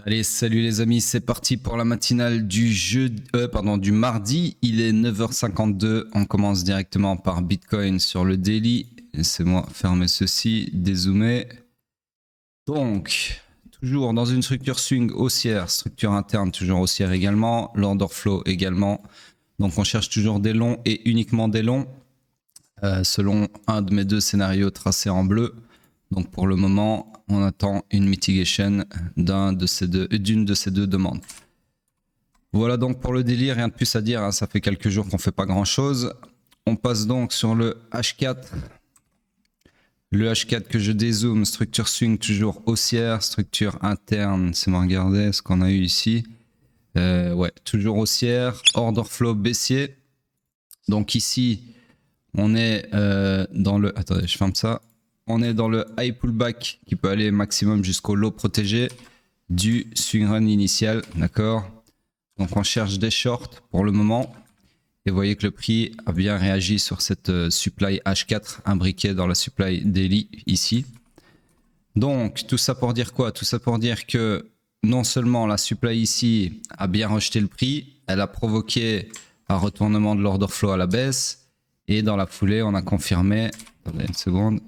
Allez, salut les amis, c'est parti pour la matinale du mardi. Il est 9h52. On commence directement par Bitcoin sur le daily. Laissez-moi fermer ceci, dézoomer. Donc, toujours dans une structure swing haussière, structure interne toujours haussière également, l'order flow également. Donc, on cherche toujours des longs et uniquement des longs, selon un de mes deux scénarios tracés en bleu. Donc pour le moment, on attend une mitigation d'une de ces deux demandes. Voilà donc pour le délire, rien de plus à dire, hein, ça fait quelques jours qu'on fait pas grand chose. On passe donc sur le H4. Le H4 que je dézoome, structure swing toujours haussière, structure interne, c'est moi regarder ce qu'on a eu ici. Ouais, toujours haussière, order flow baissier. Donc ici, on est dans le... Attendez, je ferme ça. On est dans le high pullback qui peut aller maximum jusqu'au low protégé du swing run initial, d'accord. Donc on cherche des shorts pour le moment. Et vous voyez que le prix a bien réagi sur cette supply H4 imbriquée dans la supply daily ici. Donc tout ça pour dire quoi? Tout ça pour dire que non seulement la supply ici a bien rejeté le prix, elle a provoqué un retournement de l'order flow à la baisse. Et dans la foulée, on a confirmé... Attendez une seconde.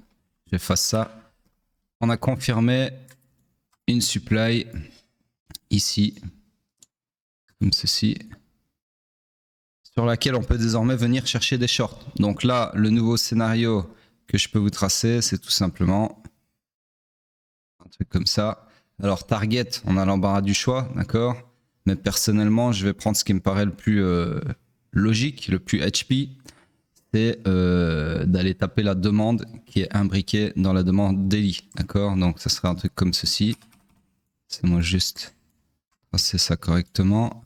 J'efface ça. On a confirmé une supply ici, comme ceci, sur laquelle on peut désormais venir chercher des shorts. Donc là, le nouveau scénario que je peux vous tracer, c'est tout simplement un truc comme ça. Alors target, on a l'embarras du choix, d'accord. Mais personnellement, je vais prendre ce qui me paraît le plus logique, le plus HP. C'est d'aller taper la demande qui est imbriquée dans la demande daily, d'accord. Donc ça serait un truc comme ceci. C'est moi juste tracer ça correctement.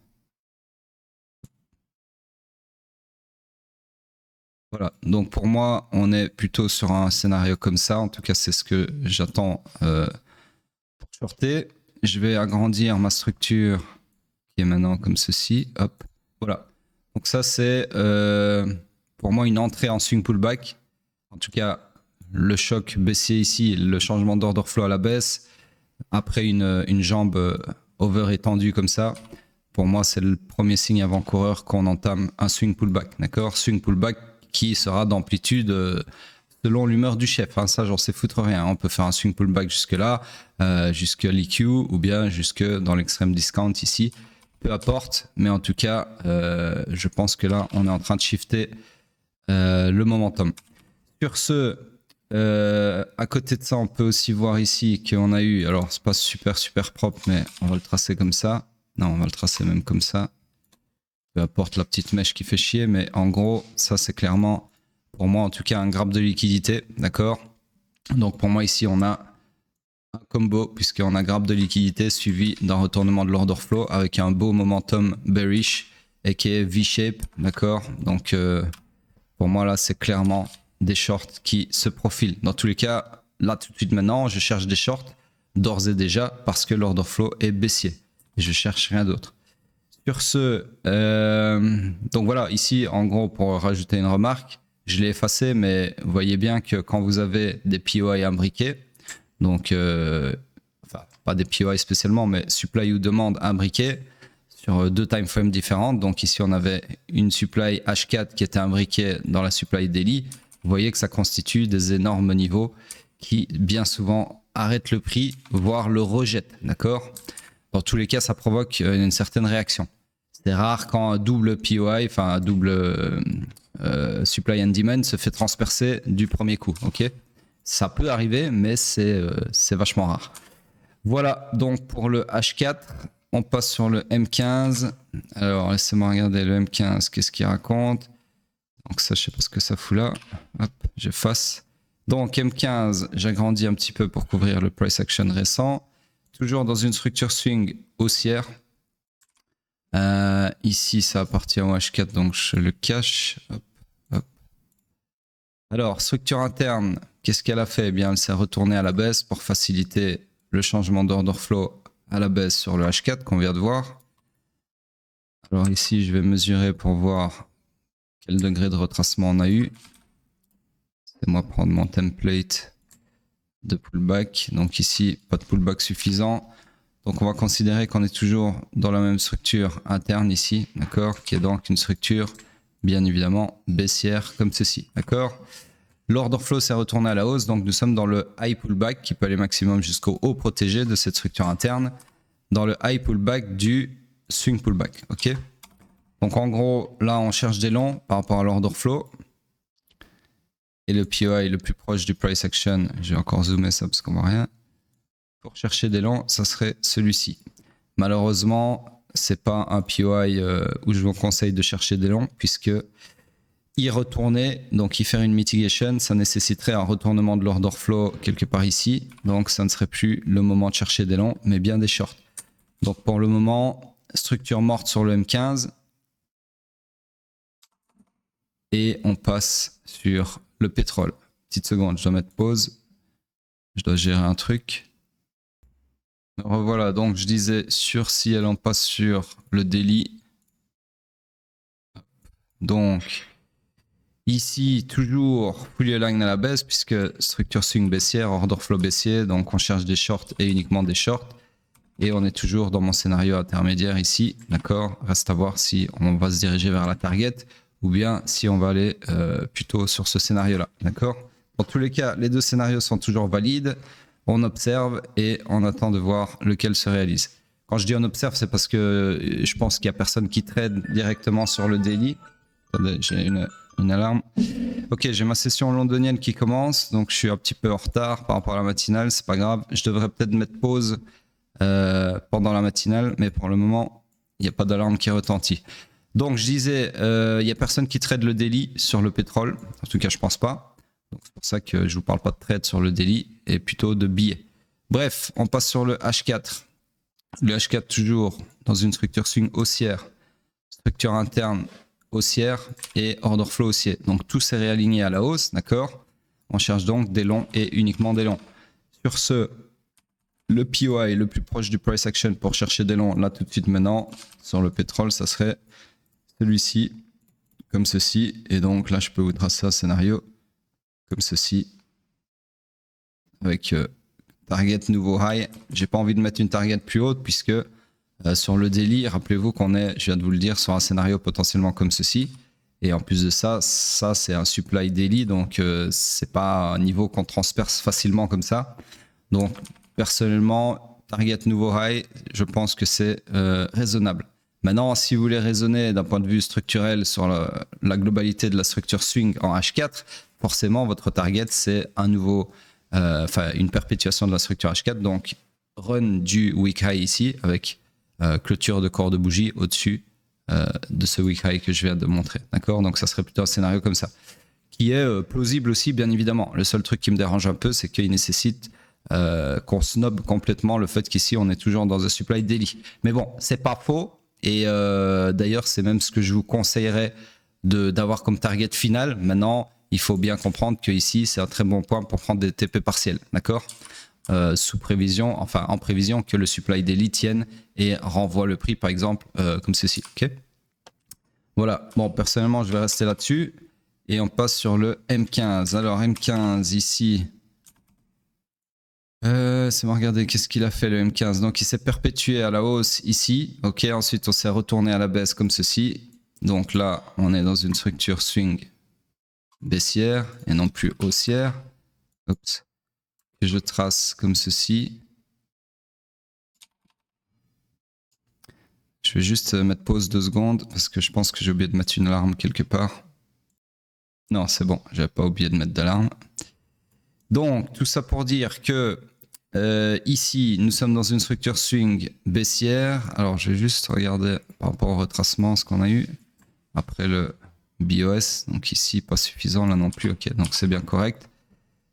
Voilà, donc pour moi on est plutôt sur un scénario comme ça, en tout cas c'est ce que j'attends pour shorter. Je vais agrandir ma structure qui est maintenant comme ceci, hop, voilà. Donc ça c'est pour moi une entrée en swing pullback. En tout cas, le choc baissier ici, le changement d'order flow à la baisse, après une jambe over étendue comme ça, pour moi, c'est le premier signe avant-coureur qu'on entame un swing pullback, d'accord? Swing pullback qui sera d'amplitude selon l'humeur du chef, hein, ça j'en sais foutre rien. On peut faire un swing pullback jusque là, jusque l'EQ ou bien jusque dans l'extrême discount ici, peu importe, mais en tout cas, je pense que là, on est en train de shifter le momentum. Sur ce, à côté de ça, on peut aussi voir ici qu'on a eu, alors c'est pas super propre, mais on va le tracer comme ça. Non, on va le tracer même comme ça. Peu importe la petite mèche qui fait chier, mais en gros, ça c'est clairement, pour moi en tout cas, un grappe de liquidité, d'accord. Donc pour moi ici, on a un combo, puisqu'on a grappe de liquidité suivi d'un retournement de l'order flow avec un beau momentum bearish et qui est V-shape, d'accord. Donc pour moi là, c'est clairement des shorts qui se profilent. Dans tous les cas, là tout de suite maintenant, je cherche des shorts d'ores et déjà parce que l'order flow est baissier. Et je cherche rien d'autre. Sur ce, donc voilà, ici en gros pour rajouter une remarque, je l'ai effacé, mais vous voyez bien que quand vous avez des POI imbriqués, donc enfin pas des POI spécialement, mais supply ou demande imbriquée sur deux time frames différentes. Donc ici on avait une supply H4 qui était imbriquée dans la supply daily. Vous voyez que ça constitue des énormes niveaux qui bien souvent arrêtent le prix, voire le rejettent, d'accord. Dans tous les cas, ça provoque une certaine réaction. C'est rare quand un double POI, enfin un double supply and demand se fait transpercer du premier coup, ok. Ça peut arriver, mais c'est vachement rare. Voilà donc pour le H4. On passe sur le M15. Alors laissez-moi regarder le M15, qu'est-ce qu'il raconte. Donc ça, je sais pas ce que ça fout là. Hop, j'efface. Donc M15, j'agrandis un petit peu pour couvrir le price action récent. Toujours dans une structure swing haussière. Ici, ça appartient au H4, donc je le cache. Hop, hop. Alors, structure interne, qu'est-ce qu'elle a fait? Eh bien, elle s'est retournée à la baisse pour faciliter le changement d'order flow à la baisse sur le H4 qu'on vient de voir. Alors ici, je vais mesurer pour voir quel degré de retracement on a eu. Laissez-moi prendre mon template de pullback. Donc ici, pas de pullback suffisant. Donc on va considérer qu'on est toujours dans la même structure interne ici, d'accord, qui est donc une structure bien évidemment baissière comme ceci, d'accord. L'order flow s'est retourné à la hausse, donc nous sommes dans le high pullback qui peut aller maximum jusqu'au haut protégé de cette structure interne, dans le high pullback du swing pullback, ok. Donc en gros, là on cherche des longs par rapport à l'order flow. Et le POI le plus proche du price action, je vais encore zoomer ça parce qu'on voit rien. Pour chercher des longs, ça serait celui-ci. Malheureusement, c'est pas un POI où je vous conseille de chercher des longs, puisque y retourner, donc y faire une mitigation, ça nécessiterait un retournement de l'order flow quelque part ici. Donc ça ne serait plus le moment de chercher des longs, mais bien des shorts. Donc pour le moment, structure morte sur le M15. Et on passe sur le pétrole. Petite seconde, je dois mettre pause. Je dois gérer un truc. Voilà, donc je disais sur si elle en passe sur le daily. Donc ici, toujours fully aligned à la baisse, puisque structure swing baissière, order flow baissier, donc on cherche des shorts et uniquement des shorts. Et on est toujours dans mon scénario intermédiaire ici, d'accord. Reste à voir si on va se diriger vers la target ou bien si on va aller plutôt sur ce scénario-là, d'accord. Dans tous les cas, les deux scénarios sont toujours valides. On observe et on attend de voir lequel se réalise. Quand je dis on observe, c'est parce que je pense qu'il n'y a personne qui trade directement sur le daily. Attendez, j'ai une alarme. Ok, j'ai ma session londonienne qui commence, donc je suis un petit peu en retard par rapport à la matinale, c'est pas grave. Je devrais peut-être mettre pause pendant la matinale, mais pour le moment, il n'y a pas d'alarme qui retentit. Donc je disais, il n'y a personne qui trade le daily sur le pétrole, en tout cas je pense pas. Donc c'est pour ça que je vous parle pas de trade sur le daily, et plutôt de billets. Bref, on passe sur le H4. Le H4 toujours dans une structure swing haussière, structure interne haussière et order flow haussier. Donc tout s'est réaligné à la hausse, d'accord. On cherche donc des longs et uniquement des longs. Sur ce, le POI le plus proche du price action pour chercher des longs, là tout de suite maintenant, sur le pétrole, ça serait celui-ci, comme ceci. Et donc là, je peux vous tracer un scénario comme ceci, avec target nouveau high. J'ai pas envie de mettre une target plus haute, puisque sur le daily, rappelez-vous qu'on est, je viens de vous le dire, sur un scénario potentiellement comme ceci. Et en plus de ça, ça c'est un supply daily, donc c'est pas un niveau qu'on transperce facilement comme ça. Donc personnellement, target nouveau high, je pense que c'est raisonnable. Maintenant, si vous voulez raisonner d'un point de vue structurel sur la globalité de la structure swing en H4, forcément votre target c'est un nouveau, une perpétuation de la structure H4, donc run du week high ici avec clôture de corps de bougie au-dessus de ce week high que je viens de montrer, d'accord. Donc ça serait plutôt un scénario comme ça, qui est plausible aussi bien évidemment. Le seul truc qui me dérange un peu, c'est qu'il nécessite qu'on snob complètement le fait qu'ici on est toujours dans un supply daily. Mais bon, c'est pas faux, et d'ailleurs c'est même ce que je vous conseillerais d'avoir comme target final. Maintenant, il faut bien comprendre que ici c'est un très bon point pour prendre des TP partiels, d'accord, sous prévision, enfin en prévision que le supply daily tienne et renvoie le prix par exemple comme ceci, ok. Voilà, bon personnellement je vais rester là-dessus et on passe sur le M15. Alors M15 ici, c'est bon, regardez qu'est-ce qu'il a fait le M15. Donc il s'est perpétué à la hausse ici, ok. Ensuite on s'est retourné à la baisse comme ceci. Donc là on est dans une structure swing baissière et non plus haussière. Oups. Que je trace comme ceci. Je vais juste mettre pause 2 secondes parce que je pense que j'ai oublié de mettre une alarme quelque part. Non, c'est bon, j'avais pas oublié de mettre d'alarme. Donc tout ça pour dire que ici, nous sommes dans une structure swing baissière. Alors, je vais juste regarder par rapport au retracement ce qu'on a eu après le BOS. Donc ici, pas suffisant, là non plus. Ok, donc c'est bien correct.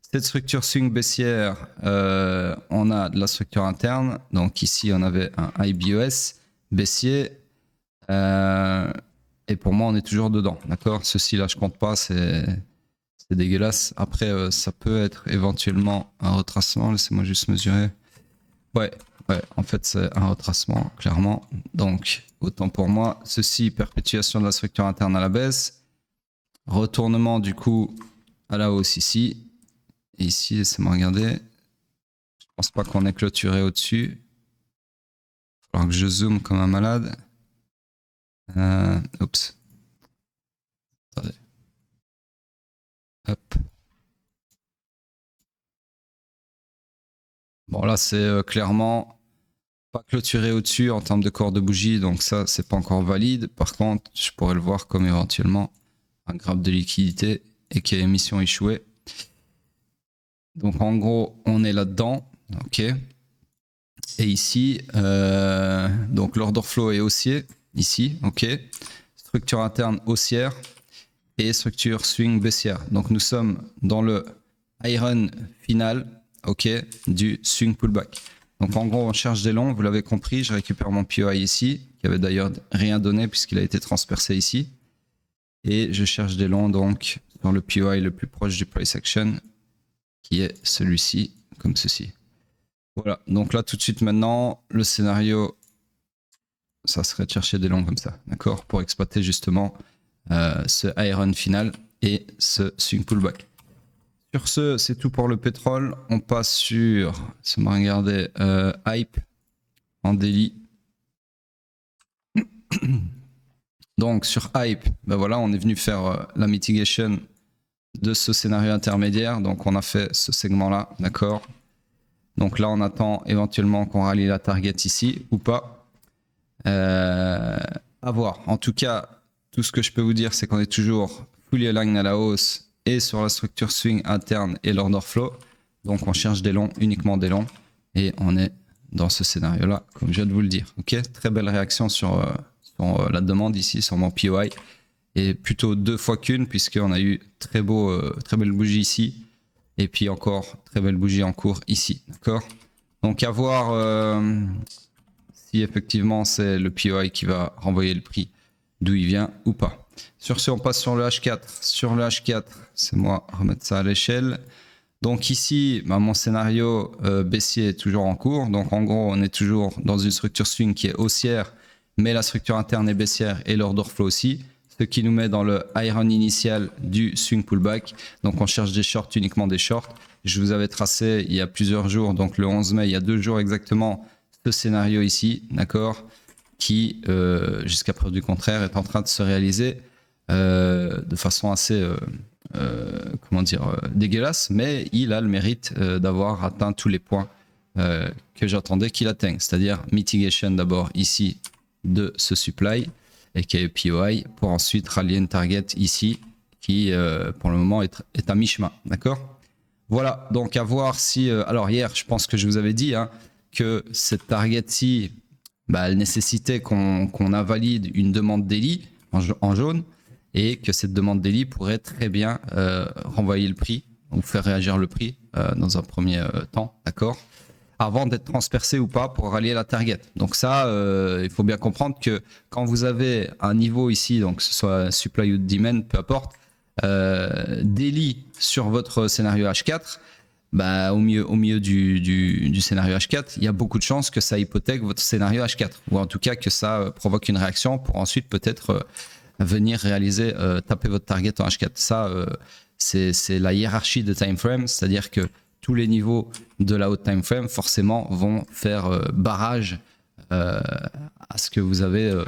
Cette structure swing baissière, on a de la structure interne. Donc ici, on avait un IBOS baissier. Et pour moi, on est toujours dedans. D'accord. Ceci là, je compte pas, c'est dégueulasse. Après, ça peut être éventuellement un retracement. Laissez-moi juste mesurer. Ouais, en fait, c'est un retracement, clairement. Donc, autant pour moi. Ceci, perpétuation de la structure interne à la baisse. Retournement, du coup, à la hausse ici. Et ici, laissez-moi regarder. Je pense pas qu'on ait clôturé au-dessus. falloir que je zoome comme un malade. Oups. Attendez. Hop. Bon, là, c'est clairement pas clôturé au-dessus en termes de corps de bougie, donc ça, c'est pas encore valide. Par contre, je pourrais le voir comme éventuellement un graphe de liquidité et qui est émission échouée. Donc, en gros, on est là-dedans. OK. Et ici, donc l'order flow est haussier, ici, OK. Structure interne haussière et structure swing baissière. Donc, nous sommes dans le iron final, OK, du swing pullback. Donc en gros, on cherche des longs, vous l'avez compris, je récupère mon POI ici, qui avait d'ailleurs rien donné puisqu'il a été transpercé ici. Et je cherche des longs donc sur le POI le plus proche du price action, qui est celui-ci, comme ceci. Voilà, donc là tout de suite maintenant, le scénario, ça serait de chercher des longs comme ça, d'accord, pour exploiter justement ce iron final et ce swing pullback. Sur ce, c'est tout pour le pétrole. On passe sur, si on va regarder, hype en daily. Donc sur hype, ben voilà, on est venu faire la mitigation de ce scénario intermédiaire. Donc on a fait ce segment-là, d'accord. Donc là, on attend éventuellement qu'on rallie la target ici ou pas. À voir. En tout cas, tout ce que je peux vous dire, c'est qu'on est toujours fully aligned à la hausse et sur la structure swing interne et l'order flow. Donc on cherche des longs, uniquement des longs. Et on est dans ce scénario-là, comme je viens de vous le dire. Ok, très belle réaction sur la demande ici, sur mon POI. Et plutôt 2 fois qu'une, puisqu'on a eu très belle bougie ici. Et puis encore, très belle bougie en cours ici. D'accord. Donc à voir si effectivement c'est le POI qui va renvoyer le prix d'où il vient ou pas. Sur ce, on passe sur le H4. Sur le H4, c'est moi remettre ça à l'échelle. Donc ici, bah, mon scénario baissier est toujours en cours. Donc en gros, on est toujours dans une structure swing qui est haussière, mais la structure interne est baissière et l'order flow aussi. Ce qui nous met dans le iron initial du swing pullback. Donc on cherche des shorts, uniquement des shorts. Je vous avais tracé il y a plusieurs jours, donc le 11 mai, il y a 2 jours exactement, ce scénario ici, d'accord, qui, jusqu'à preuve du contraire, est en train de se réaliser de façon assez dégueulasse, mais il a le mérite d'avoir atteint tous les points que j'attendais qu'il atteigne, c'est-à-dire mitigation d'abord ici de ce supply et qui est POI, pour ensuite rallier une target ici qui pour le moment est à mi-chemin, d'accord. Voilà, donc à voir si alors hier je pense que je vous avais dit que cette target-ci, bah, elle nécessitait qu'on invalide une demande daily en jaune, et que cette demande daily pourrait très bien renvoyer le prix ou faire réagir le prix dans un premier temps, d'accord, avant d'être transpercé ou pas pour rallier la target. Donc ça, il faut bien comprendre que quand vous avez un niveau ici, donc que ce soit supply ou demand, peu importe, daily sur votre scénario H4, bah, au milieu du scénario H4, il y a beaucoup de chances que ça hypothèque votre scénario H4, ou en tout cas que ça provoque une réaction pour ensuite peut-être venir réaliser, taper votre target en H4. Ça, c'est la hiérarchie de time frame, c'est-à-dire que tous les niveaux de la haute time frame forcément vont faire barrage à ce que vous avez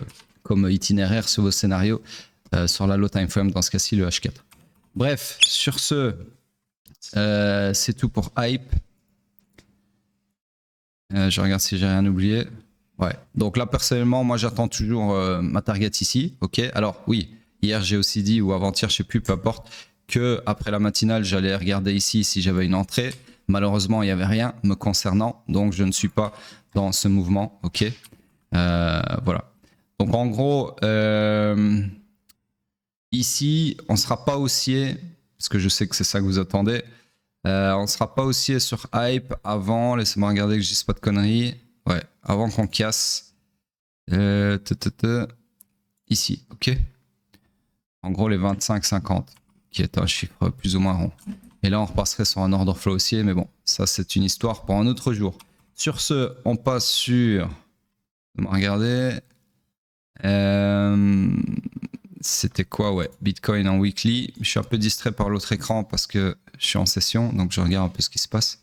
comme itinéraire sur vos scénarios sur la low time frame, dans ce cas-ci le H4. Bref, sur ce, c'est tout pour hype. Je regarde si j'ai rien oublié. Ouais. Donc là, personnellement, moi, j'attends toujours ma target ici. Ok. Alors oui, hier j'ai aussi dit, ou avant-hier, je sais plus, peu importe, que après la matinale, j'allais regarder ici si j'avais une entrée. Malheureusement, il n'y avait rien me concernant, donc je ne suis pas dans ce mouvement. Ok. Voilà. Donc en gros, ici, on ne sera pas haussier, parce que je sais que c'est ça que vous attendez. On ne sera pas haussier sur hype avant, laissez-moi regarder que je dise pas de conneries. Ouais, avant qu'on casse ici, ok. En gros, les 25-50, qui est un chiffre plus ou moins rond. Et là, on repasserait sur un order flow haussier, mais bon, ça, c'est une histoire pour un autre jour. Sur ce, on passe sur... Regardez. C'était quoi, ouais, Bitcoin en weekly. Je suis un peu distrait par l'autre écran parce que je suis en session, donc je regarde un peu ce qui se passe.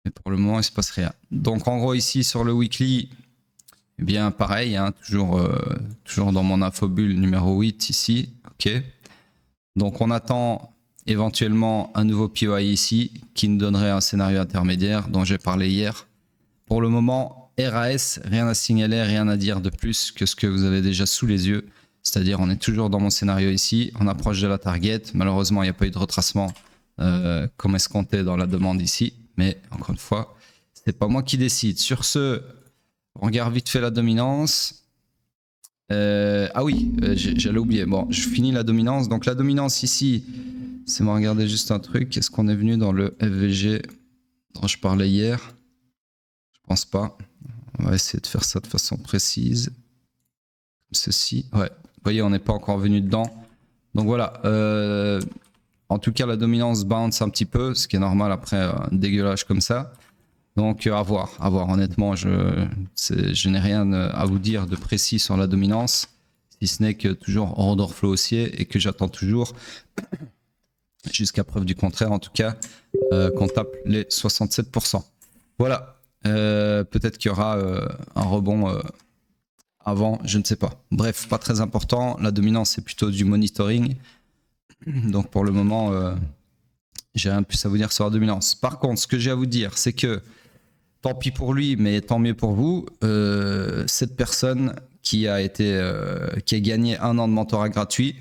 Mais pour le moment, il ne se passe rien. Donc en gros, ici, sur le weekly, Eh bien, pareil, hein, toujours dans mon infobulle numéro 8 ici. OK. Donc, on attend éventuellement un nouveau POI ici qui nous donnerait un scénario intermédiaire dont j'ai parlé hier. Pour le moment, RAS, rien à signaler, rien à dire de plus que ce que vous avez déjà sous les yeux. C'est-à-dire, on est toujours dans mon scénario ici, on approche de la target. Malheureusement, il n'y a pas eu de retracement comme escompté dans la demande ici. Mais encore une fois, c'est pas moi qui décide. Sur ce, on regarde vite fait la dominance. Ah oui, j'allais oublier. Bon, je finis la dominance. Donc la dominance ici, c'est moi regarder juste un truc. Est-ce qu'on est venu dans le FVG dont je parlais hier? Je pense pas. On va essayer de faire ça de façon précise. Comme ceci. Ouais. Vous voyez, on n'est pas encore venu dedans. Donc voilà. En tout cas, la dominance bounce un petit peu, ce qui est normal après un dégueulage comme ça. Donc à voir. Honnêtement, je n'ai rien à vous dire de précis sur la dominance, si ce n'est que toujours order flow haussier et que j'attends toujours, jusqu'à preuve du contraire en tout cas, qu'on tape les 67%. Voilà. Peut-être qu'il y aura un rebond avant, je ne sais pas. Bref, pas très important. La dominance, c'est plutôt du monitoring. Donc pour le moment, j'ai rien de plus à vous dire sur la dominance. Par contre, ce que j'ai à vous dire, c'est que tant pis pour lui, mais tant mieux pour vous. Cette personne qui a gagné 1 an de mentorat gratuit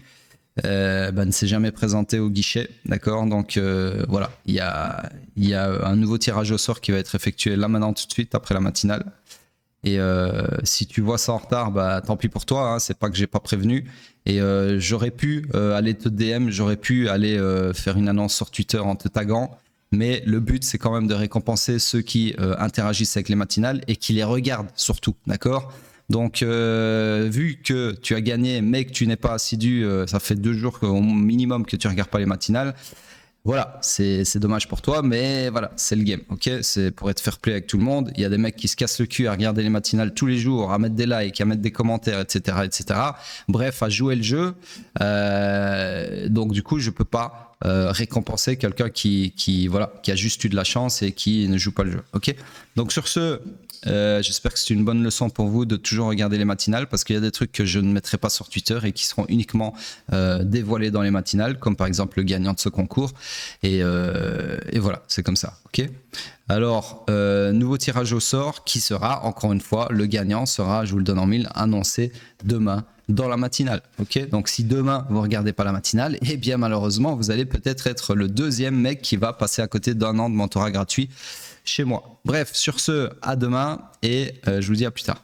ne s'est jamais présentée au guichet, d'accord. Donc voilà, il y a un nouveau tirage au sort qui va être effectué là maintenant tout de suite après la matinale. Et si tu vois ça en retard, tant pis pour toi, hein, c'est pas que j'ai pas prévenu. Et j'aurais pu aller te DM, j'aurais pu aller faire une annonce sur Twitter en te taguant. Mais le but, c'est quand même de récompenser ceux qui interagissent avec les matinales et qui les regardent surtout, d'accord. Donc, vu que tu as gagné, mais que tu n'es pas assidu, ça fait 2 jours au minimum que tu regardes pas les matinales. Voilà, c'est dommage pour toi, mais voilà, c'est le game, ok. C'est pour être fair play avec tout le monde. Il y a des mecs qui se cassent le cul à regarder les matinales tous les jours, à mettre des likes, à mettre des commentaires, etc., etc. Bref, à jouer le jeu. Donc du coup, je peux pas récompenser quelqu'un qui a juste eu de la chance et qui ne joue pas le jeu, ok. Donc sur ce, j'espère que c'est une bonne leçon pour vous de toujours regarder les matinales, parce qu'il y a des trucs que je ne mettrai pas sur Twitter et qui seront uniquement dévoilés dans les matinales, comme par exemple le gagnant de ce concours. Et voilà, c'est comme ça, ok. Alors, nouveau tirage au sort qui sera, encore une fois, le gagnant sera, je vous le donne en mille, annoncé demain dans la matinale, ok. Donc si demain vous regardez pas la matinale, eh bien malheureusement vous allez peut-être être le 2e mec qui va passer à côté d'1 an de mentorat gratuit chez moi. Bref, sur ce, à demain et je vous dis à plus tard.